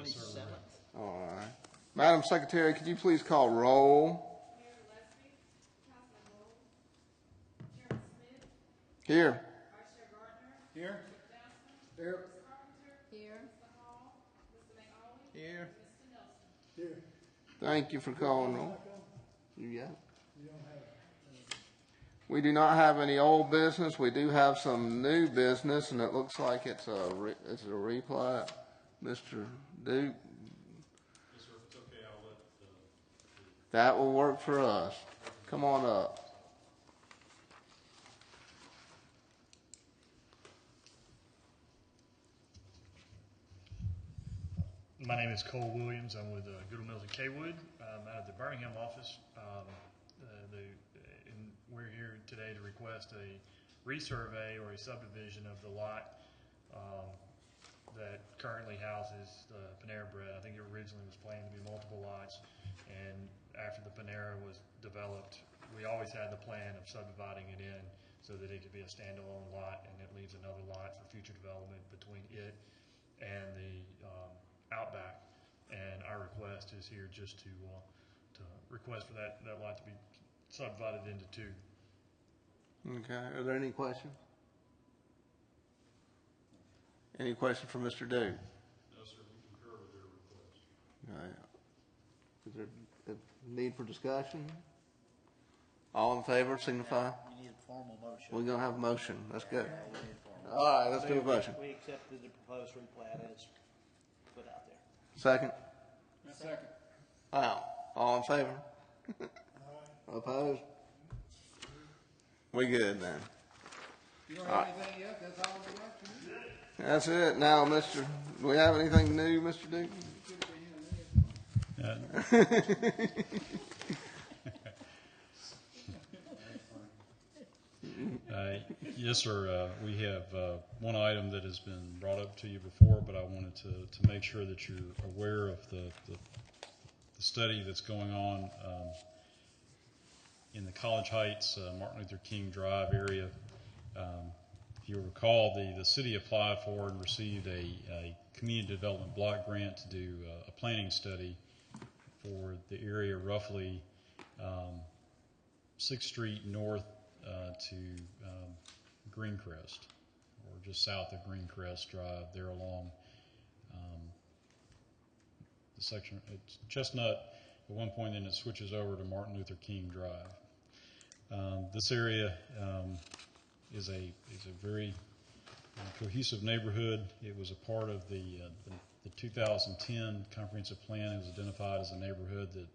27th. All right. Madam Secretary, could you please call roll? Mayor Gillespie, Councilman Bowles, Chairman Smith, Here. Vice Chair Gardner, Here. Mr. Johnson, Here. Ms. Carpenter, Here. Mr. Hall, Mr. McAuley, Here. Mr. Nelson. Here. Thank you for calling roll. You got it. You don't have. We do not have any old business. We do have some new business, and it looks like it's a replat. Mr. Duke, Yes, sir, if it's okay, I'll let that will work for us. Come on up. My name is Cole Williams. I'm with Goodall Mills and Kaywood. Out of the Birmingham office. We're here today to request a resurvey or a subdivision of the lot that currently houses Panera Bread. I think it originally was planned to be multiple lots, and after the Panera was developed, we always had the plan of subdividing it in so that it could be a standalone lot, and it leaves another lot for future development between it and the Outback. And our request is here just to request for that lot to be subdivided into two. Okay. Are there any questions? Any questions for Mr. Duke? No, sir, we concur with their request. All right. Is there a need for discussion? All in favor, signify. You need a formal motion. We're going to have a motion. Let's go. We need a formal. All right, let's do a motion. We accepted the proposed replat as put out there. Second? Second. Wow. All in favor? Opposed? We good then. You don't have anything yet? That's all we got to do? That's it. Now, do we have anything new, Mr. Duke? Yes, sir. We have one item that has been brought up to you before, but I wanted to make sure that you're aware of the study that's going on in the College Heights, Martin Luther King Drive area. If you recall, the city applied for and received a community development block grant to do a planning study for the area roughly 6th Street north to Greencrest, or just south of Greencrest Drive, there along the section. It's Chestnut at one point, then it switches over to Martin Luther King Drive. This area is a very cohesive neighborhood. It was a part of the 2010 comprehensive plan. It was identified as a neighborhood that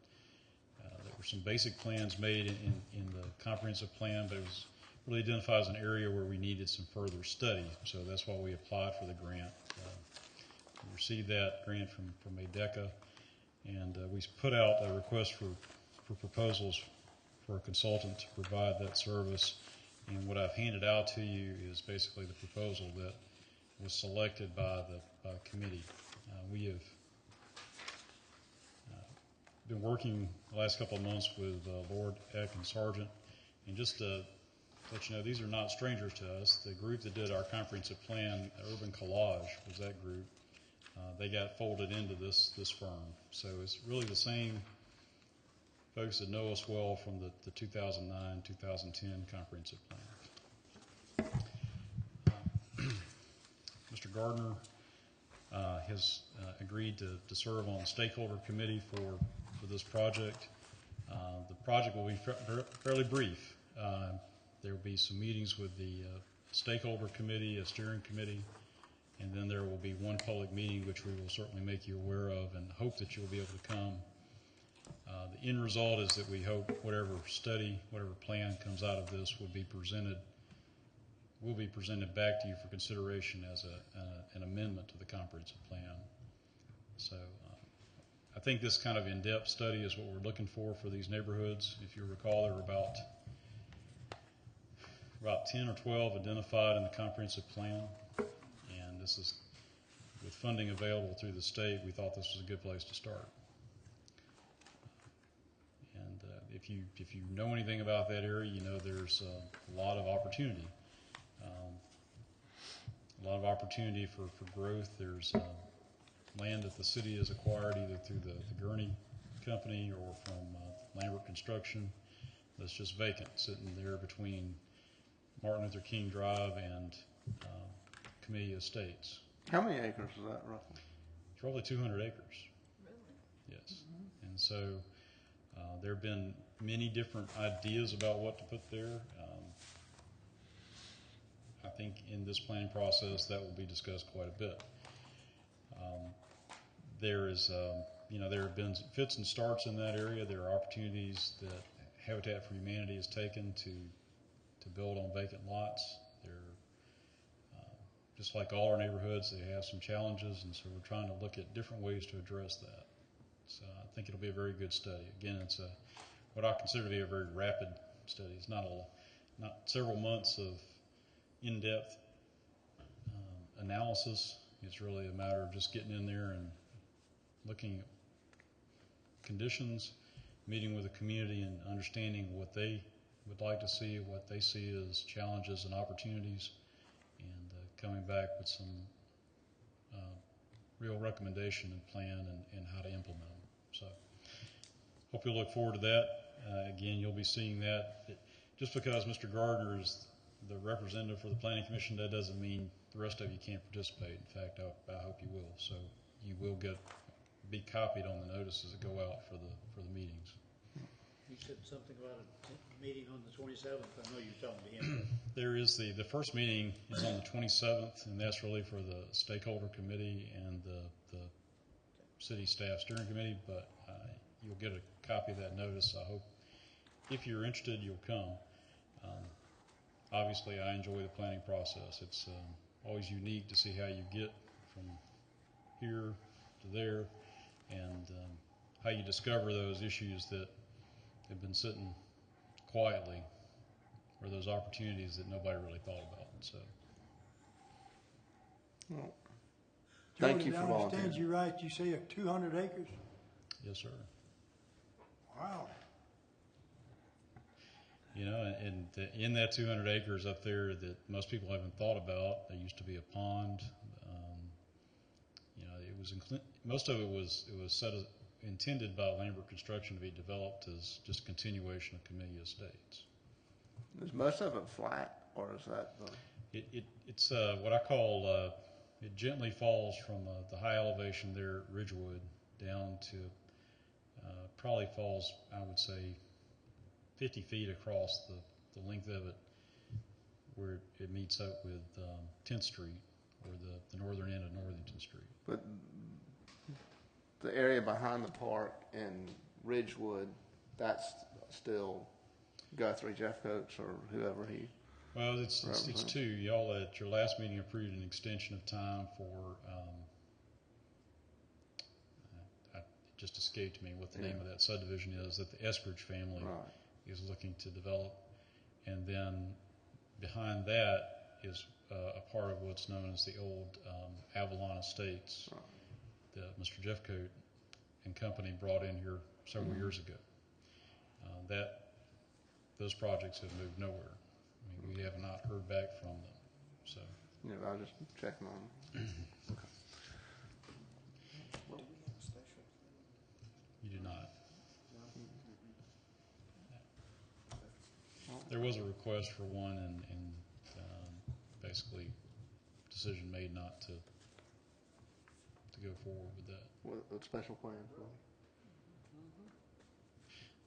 there were some basic plans made in the comprehensive plan, but it was really identified as an area where we needed some further study. So that's why we applied for the grant. We received that grant from ADECA, and we put out a request for proposals for a consultant to provide that service. And what I've handed out to you is basically the proposal that was selected by the committee. We have been working the last couple of months with Lord, Eck, and Sargent, and just to let you know, these are not strangers to us. The group that did our comprehensive plan, Urban Collage, was that group. They got folded into this firm. So it's really the same folks that know us well from the 2009-2010 comprehensive plan. Mr. Gardner has agreed to serve on the stakeholder committee for this project. The project will be fairly brief. There will be some meetings with the stakeholder committee, a steering committee, and then there will be one public meeting which we will certainly make you aware of and hope that you'll be able to come. The end result is that we hope whatever study, whatever plan comes out of this will be presented back to you for consideration as an amendment to the comprehensive plan. So I think this kind of in-depth study is what we're looking for these neighborhoods. If you recall, there were about 10 or 12 identified in the comprehensive plan, and this is, with funding available through the state, we thought this was a good place to start. And if you know anything about that area, you know there's a lot of opportunity. A lot of opportunity for growth. There's land that the city has acquired either through the Gurney Company or from Lambert Construction that's just vacant, sitting there between Martin Luther King Drive and Camellia Estates. How many acres is that roughly? It's roughly 200 acres. Yes. And so there have been many different ideas about what to put there. I think in this planning process that will be discussed quite a bit. There is, there have been fits and starts in that area. There are opportunities that Habitat for Humanity has taken to build on vacant lots. They're just like all our neighborhoods, they have some challenges, and so we're trying to look at different ways to address that. So I think it'll be a very good study. Again, it's what I consider to be a very rapid study. It's not several months of in-depth analysis. It's really a matter of just getting in there and looking at conditions, meeting with the community and understanding what they would like to see, what they see as challenges and opportunities, and coming back with some real recommendation and plan and how to implement them. So hope you'll look forward to that. Again, you'll be seeing that. Just because Mr. Gardner is the representative for the Planning Commission, that doesn't mean the rest of you can't participate. In fact, I hope you will. So you will be copied on the notices that go out for the meetings. You said something about a meeting on the 27th. I know you were telling me him. There is the first meeting is on the 27th, and that's really for the stakeholder committee and the city staff steering committee, but you'll get a copy of that notice. I hope if you're interested, you'll come. Obviously, I enjoy the planning process. It's always unique to see how you get from here to there, and how you discover those issues that have been sitting quietly, or those opportunities that nobody really thought about. So, Well, thank you for Jody, I understand volunteering. you right, you say 200 acres? yes, sir. Wow. And in that 200 acres up there that most people haven't thought about, there used to be a pond. It was most of it was intended by Lambert Construction to be developed as just a continuation of Camellia Estates. Is most of it flat, or is that It's what I call it gently falls from the high elevation there at Ridgewood down to probably falls, I would say, 50 feet across the length of it, where it meets up with 10th Street, or the northern end of Northington Street. but the area behind the park in Ridgewood, that's still Guthrie, Jeff Coates, or whoever he? Well, it's two. Y'all at your last meeting approved an extension of time for, it just escaped me what the name of that subdivision is, that the Eskridge family is looking to develop. And then behind that is a part of what's known as the old Avalon Estates that Mr. Jeffcoat and company brought in here several years ago. Those projects have moved nowhere. I mean, we have not heard back from them. So I was just checking on them. you do not. There was a request for one, and basically decision made not to go forward with that. What special plan for?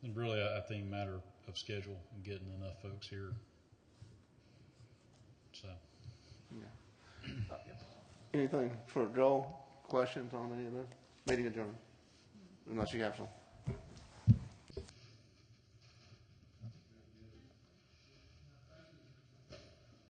And really, I think matter of schedule and getting enough folks here. So, Anything for Joel? Questions on any of this? Meeting adjourned. Unless you have some.